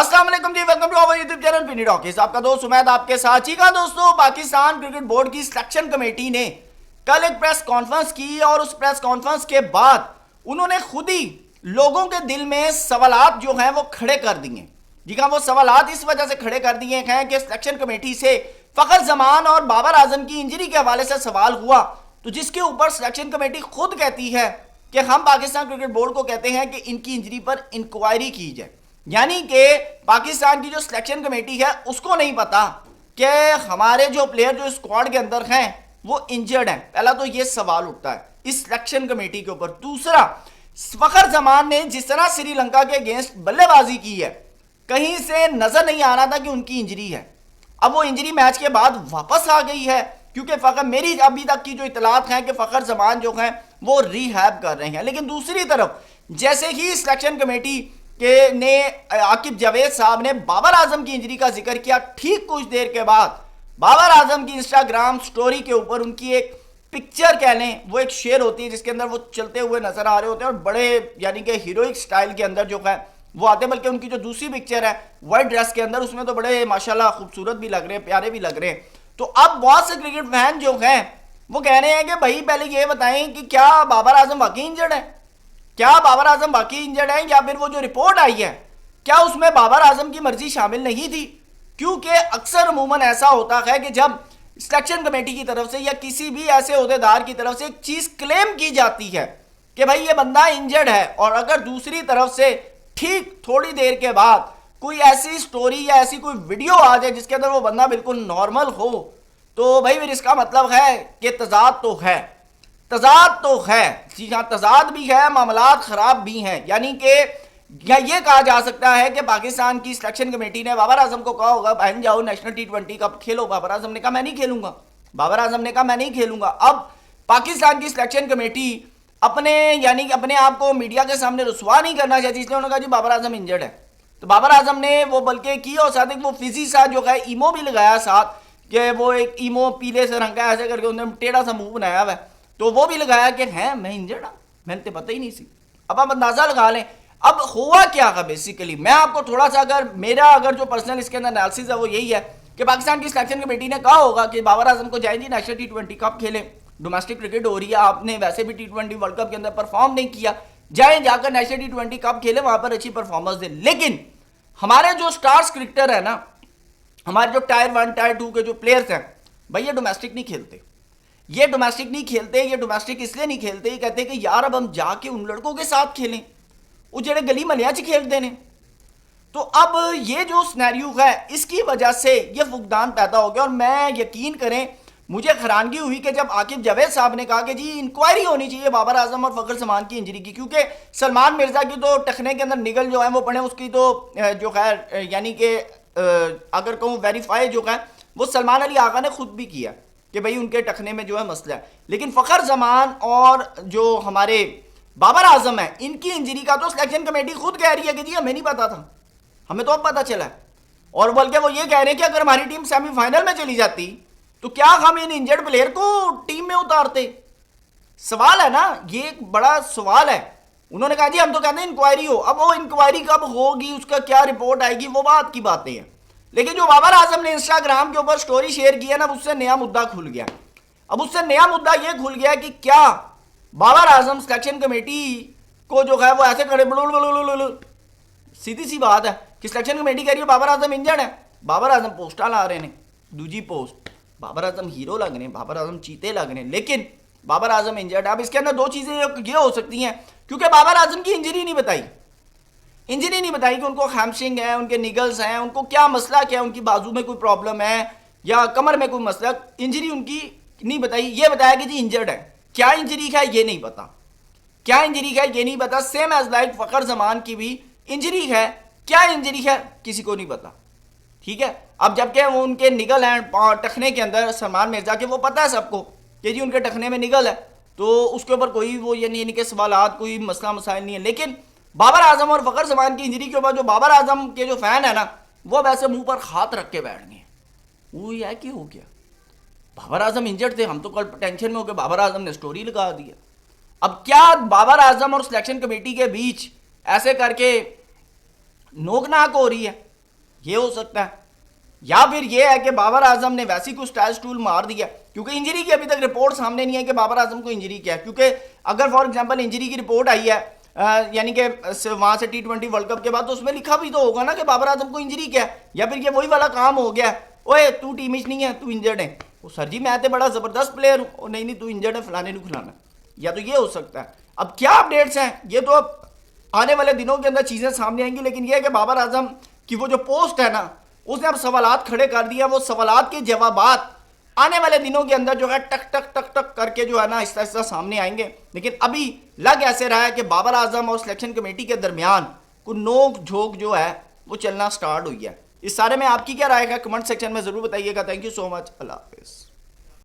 السلام علیکم جی، welcome to our YouTube channel Penny Talkies. آپ کا دوست عمید آپ کے ساتھ. جی ہاں دوستو، پاکستان کرکٹ بورڈ کی سلیکشن کمیٹی نے کل ایک پریس کانفرنس کی اور اس پریس کانفرنس کے بعد انہوں نے خود ہی لوگوں کے دل میں سوالات جو ہیں وہ کھڑے کر دیے. جی ہاں، وہ سوالات اس وجہ سے کھڑے کر دیے ہیں کہ سلیکشن کمیٹی سے فخر زمان اور بابر اعظم کی انجری کے حوالے سے سوال ہوا، تو جس کے اوپر سلیکشن کمیٹی خود کہتی ہے کہ ہم پاکستان کرکٹ بورڈ کو کہتے ہیں کہ ان کی انجری پر انکوائری کی جائے. یعنی کہ پاکستان کی جو سلیکشن کمیٹی ہے اس کو نہیں پتا کہ ہمارے جو پلیئر جو اسکواڈ کے اندر ہیں وہ انجرڈ ہیں. پہلا تو یہ سوال اٹھتا ہے اس سلیکشن کمیٹی کے اوپر. دوسرا، فخر زمان نے جس طرح سری لنکا کے اگینسٹ بلے بازی کی ہے، کہیں سے نظر نہیں آ رہا تھا کہ ان کی انجری ہے. اب وہ انجری میچ کے بعد واپس آ گئی ہے، کیونکہ میری ابھی تک کی جو اطلاعات ہیں کہ فخر زمان جو ہیں وہ ریہیب کر رہے ہیں. لیکن دوسری طرف جیسے ہی سلیکشن کمیٹی نے عاقب جاوید صاحب نے بابر اعظم کی انجری کا ذکر کیا، ٹھیک کچھ دیر کے بعد بابر اعظم کی انسٹاگرام سٹوری کے اوپر ان کی ایک پکچر کہہ لیں، وہ ایک شیئر ہوتی ہے جس کے اندر وہ چلتے ہوئے نظر آ رہے ہوتے ہیں اور بڑے یعنی کہ ہیروئک سٹائل کے اندر جو ہے وہ آتے ہیں. بلکہ ان کی جو دوسری پکچر ہے وائٹ ڈریس کے اندر، اس میں تو بڑے ماشاءاللہ خوبصورت بھی لگ رہے ہیں، پیارے بھی لگ رہے ہیں. تو اب بہت سے کرکٹ فین جو ہیں وہ کہہ رہے ہیں کہ بھائی پہلے یہ بتائیں کہ کیا بابر اعظم واقعی انجرڈ ہے؟ کیا بابر اعظم باقی انجرڈ ہیں، یا پھر وہ جو رپورٹ آئی ہے کیا اس میں بابر اعظم کی مرضی شامل نہیں تھی؟ کیونکہ اکثر عموماً ایسا ہوتا ہے کہ جب سلیکشن کمیٹی کی طرف سے یا کسی بھی ایسے عہدیدار کی طرف سے ایک چیز کلیم کی جاتی ہے کہ بھائی یہ بندہ انجرڈ ہے، اور اگر دوسری طرف سے ٹھیک تھوڑی دیر کے بعد کوئی ایسی سٹوری یا ایسی کوئی ویڈیو آ جائے جس کے اندر وہ بندہ بالکل نارمل ہو، تو بھائی پھر اس کا مطلب ہے کہ تضاد تو ہے. تضاد تو ہے، جی ہاں تضاد بھی ہے، معاملات خراب بھی ہیں. یعنی کہ یہ کہا جا سکتا ہے کہ پاکستان کی سلیکشن کمیٹی نے بابر اعظم کو کہا ہوگا بہن جاؤ نیشنل ٹی 20 کپ کھیلو. بابر اعظم نے کہا میں نہیں کھیلوں گا. بابر اعظم نے کہا میں نہیں کھیلوں گا. اب پاکستان کی سلیکشن کمیٹی اپنے یعنی کہ اپنے آپ کو میڈیا کے سامنے رسوا نہیں کرنا چاہتی، اس لیے انہوں نے کہا جی بابر اعظم انجرڈ ہے. تو بابر اعظم نے وہ بلکہ کی اور ساتھ ایک وہ فزی سا جو ہے ایمو بھی لگایا ساتھ، کہ وہ ایک ایمو پیلے سے رنگ کا ایسے کر کے انہوں نے ٹیڑھا سا منہ بنایا ہوا ہے، تو وہ بھی لگایا کہ ہیں میں انجرڈ ہوں، میں نے تو پتہ ہی نہیں سی. اب آپ اندازہ لگا لیں اب ہوا کیا ہے. بیسیکلی میں آپ کو تھوڑا سا اگر جو پرسنل اس کے اندر انالیسس ہے وہ یہی ہے کہ پاکستان کی سلیکشن کمیٹی نے کہا ہوگا کہ بابر اعظم کو جائیں جی نیشنل T20 کپ کھیلیں، ڈومیسٹک کرکٹ ہو رہی ہے، آپ نے ویسے بھی T20 ورلڈ کپ کے اندر پرفارم نہیں کیا، جائیں جا کر نیشنل T20 کپ کھیلیں، وہاں پر اچھی پرفارمنس دیں. لیکن ہمارے جو سٹارز کرکٹر ہیں نا، ہمارے جو ٹائر 1 ٹائر 2 کے جو پلیئرز ہیں بھائی یہ ڈومیسٹک نہیں کھیلتے. یہ ڈومیسٹک نہیں کھیلتے، یہ ڈومیسٹک اس لیے نہیں کھیلتے، یہ کہتے ہیں کہ یار اب ہم جا کے ان لڑکوں کے ساتھ کھیلیں وہ جڑے گلی ملیاں چ کھیلتے ہیں. تو اب یہ جو سنیریو ہے اس کی وجہ سے یہ فقدان پیدا ہو گیا. اور میں یقین کریں مجھے حیرانگی ہوئی کہ جب عاقب جاوید صاحب نے کہا کہ جی انکوائری ہونی چاہیے بابر اعظم اور فخر زمان کی انجری کی، کیونکہ سلمان مرزا کی تو ٹخنے کے اندر نگل جو ہے وہ پڑے، اس کی تو جو خیر یعنی کہ اگر کہوں ویریفائی جو ہے وہ سلمان علی آغا نے خود بھی کیا کہ بھئی ان کے ٹخنے میں جو ہے مسئلہ ہے. لیکن فخر زمان اور جو ہمارے بابر اعظم ہے ان کی انجری کا تو سلیکشن کمیٹی خود کہہ رہی ہے کہ جی ہمیں نہیں پتا تھا، ہمیں تو اب پتا چلا ہے. اور بلکہ وہ یہ کہہ رہے ہیں کہ اگر ہماری ٹیم سیمی فائنل میں چلی جاتی تو کیا ہم ان انجرڈ پلیئر کو ٹیم میں اتارتے؟ سوال ہے نا، یہ ایک بڑا سوال ہے. انہوں نے کہا جی ہم تو کہتے ہیں انکوائری ہو. اب وہ انکوائری کب ہوگی، اس کا کیا رپورٹ آئے گی، وہ بات کی باتیں ہیں. لیکن جو بابر اعظم نے انسٹاگرام کے اوپر سٹوری شیئر کی ہے نا، اس سے نیا مدعا کھل گیا. اب اس سے نیا مدعا یہ کھل گیا کہ کیا بابر اعظم سلیکشن کمیٹی کو جو ہے وہ ایسے کھڑے بلول. سیدھی سی بات ہے کہ سلیکشن کمیٹی کہہ رہی ہے بابر اعظم انجرڈ ہے، بابر اعظم پوسٹا لا رہے ہیں، دوجی پوسٹ بابر اعظم ہیرو لگ رہے ہیں، بابر اعظم چیتے لگ رہے ہیں، لیکن بابر اعظم انجرڈ ہے. اب اس کے اندر دو چیزیں یہ ہو سکتی ہیں، کیونکہ بابر اعظم کی انجری نہیں بتائی کہ ان کو ہیمسٹرنگ ہے، ان کے نگلز ہیں، ان کو کیا مسئلہ کیا ہے، ان کی بازو میں کوئی پرابلم ہے یا کمر میں کوئی مسئلہ، انجری ان کی نہیں بتائی. یہ بتایا کہ جی انجرڈ ہے. کیا انجری ہے یہ نہیں پتا، کیا انجری ہے یہ نہیں پتا. سیم ایز لائک فخر زمان کی بھی انجری ہے، کیا انجری ہے کسی کو نہیں پتا. ٹھیک ہے. اب جبکہ وہ ان کے نگل ہیں ٹخنے کے اندر، سلمان مرزا کے وہ پتہ ہے سب کو کہ جی ان کے ٹخنے میں نگل ہے، تو اس کے اوپر کوئی وہ یعنی کہ سوالات کوئی مسئلہ مسائل نہیں ہے. لیکن بابر اعظم اور فخر زمان کی انجری کے اوپر جو بابر اعظم کے جو فین ہے نا وہ ویسے منہ پر ہاتھ رکھ کے بیٹھ گئے. وہ یہ کہ ہو گیا بابر اعظم انجرڈ تھے، ہم تو کل ٹینشن میں ہو کے بابر اعظم نے سٹوری لگا دیا. اب کیا بابر اعظم اور سلیکشن کمیٹی کے بیچ ایسے کر کے نوک ناک ہو رہی ہے؟ یہ ہو سکتا ہے، یا پھر یہ ہے کہ بابر اعظم نے ویسی کوئی اسٹائل ٹول مار دیا، کیونکہ انجری کی ابھی تک رپورٹ سامنے نہیں ہے کہ بابر اعظم کو انجری کیا ہے. کیونکہ اگر فار ایگزامپل انجری کی رپورٹ آئی ہے یعنی کہ وہاں سے T20 ورلڈ کپ کے بعد، تو اس میں لکھا بھی تو ہوگا نا کہ بابر اعظم کو انجری کیا ہے. یا پھر یہ وہی والا کام ہو گیا، اوے تو ٹیم اچ نہیں ہے، تو انجرڈ ہے. سر جی میں تو بڑا زبردست پلیئر ہوں، نہیں تو انجرڈ ہے، فلانے کو کھلانا. یا تو یہ ہو سکتا ہے. اب کیا اپڈیٹس ہیں یہ تو اب آنے والے دنوں کے اندر چیزیں سامنے آئیں گی، لیکن یہ ہے کہ بابر اعظم کی وہ جو پوسٹ ہے نا، اس نے اب سوالات کھڑے کر دیا. وہ سوالات کے جوابات آنے والے دنوں کے اندر جو ہے ٹک ٹک ٹک ٹک کر کے جو ہے نا آہستہ آہستہ سامنے آئیں گے. لیکن ابھی لگ ایسے رہا ہے کہ بابر اعظم اور سلیکشن کمیٹی کے درمیان کوئی نوک جھوک جو ہے وہ چلنا سٹارٹ ہوئی ہے. اس سارے میں آپ کی کیا رائے ہے؟ کمنٹ سیکشن میں ضرور بتائیے گا. تھینک یو سو مچ. اللہ حافظ.